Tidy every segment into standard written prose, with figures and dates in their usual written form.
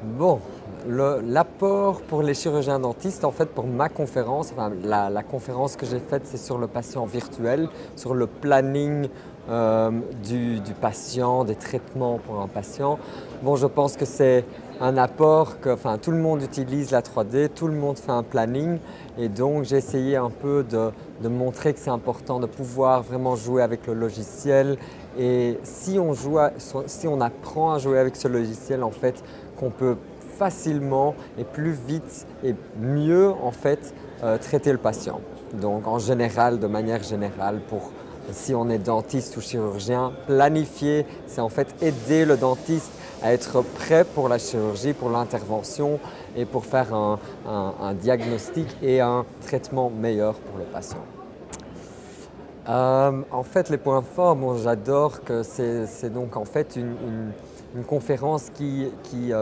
Bon, l'apport pour les chirurgiens dentistes, en fait, pour ma conférence, enfin, la conférence que j'ai faite, c'est sur le patient virtuel, sur le planning du patient, des traitements pour un patient. Bon, je pense que c'est un apport que, enfin, tout le monde utilise la 3D, tout le monde fait un planning, et donc j'ai essayé un peu de montrer que c'est important de pouvoir vraiment jouer avec le logiciel. Et si on apprend à jouer avec ce logiciel, en fait, qu'on peut facilement et plus vite et mieux en fait traiter le patient. Donc en général, de manière générale, si on est dentiste ou chirurgien, planifier, c'est en fait aider le dentiste à être prêt pour la chirurgie, pour l'intervention et pour faire un diagnostic et un traitement meilleur pour le patient. En fait, les points forts, bon, j'adore que c'est donc en fait une conférence qui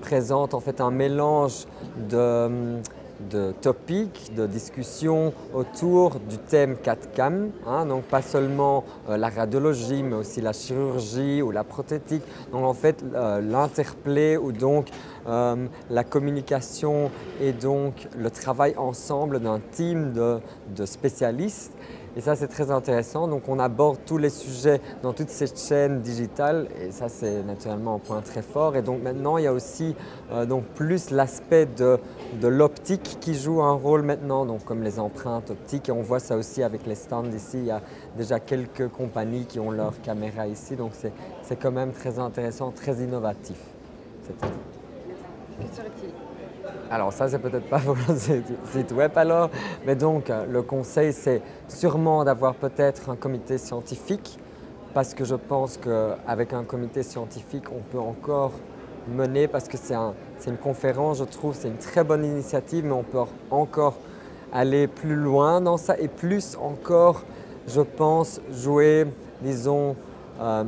présente en fait un mélange de topics, de discussions autour du thème 4CAM, hein, donc pas seulement la radiologie, mais aussi la chirurgie ou la prothétique. Donc en fait, l'interplay ou donc la communication et donc le travail ensemble d'un team de spécialistes. Et ça, c'est très intéressant. Donc, on aborde tous les sujets dans toute cette chaîne digitale et ça, c'est naturellement un point très fort. Et donc, maintenant, il y a aussi donc plus l'aspect de l'optique qui joue un rôle maintenant, donc comme les empreintes optiques. Et on voit ça aussi avec les stands ici. Il y a déjà quelques compagnies qui ont leur caméra ici. Donc, c'est quand même très intéressant, très innovatif. Que serait-il? Alors ça, c'est peut-être pas pour le site web alors, mais donc le conseil, c'est sûrement d'avoir peut-être un comité scientifique, parce que je pense qu'avec un comité scientifique, on peut encore mener, parce que c'est une conférence, je trouve, c'est une très bonne initiative, mais on peut encore aller plus loin dans ça et plus encore, je pense, jouer, disons,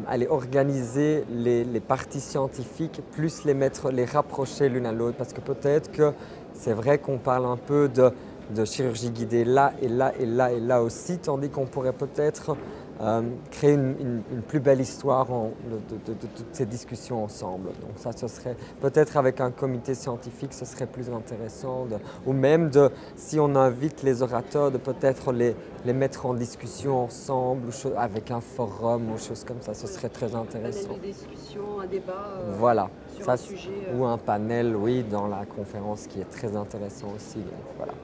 aller organiser les parties scientifiques, plus les rapprocher l'une à l'autre. Parce que peut-être que c'est vrai qu'on parle un peu de chirurgie guidée là et là et là et là aussi, tandis qu'on pourrait peut-être créer une plus belle histoire de toutes ces discussions ensemble. Donc ça, ce serait peut-être avec un comité scientifique, ce serait plus intéressant. Ou même si on invite les orateurs, de peut-être les mettre en discussion ensemble avec un forum ou choses comme ça, ce serait très intéressant. Des discussions, un débat Voilà, sur ça, un sujet. ou un panel, oui, dans la conférence qui est très intéressant aussi. Donc, voilà.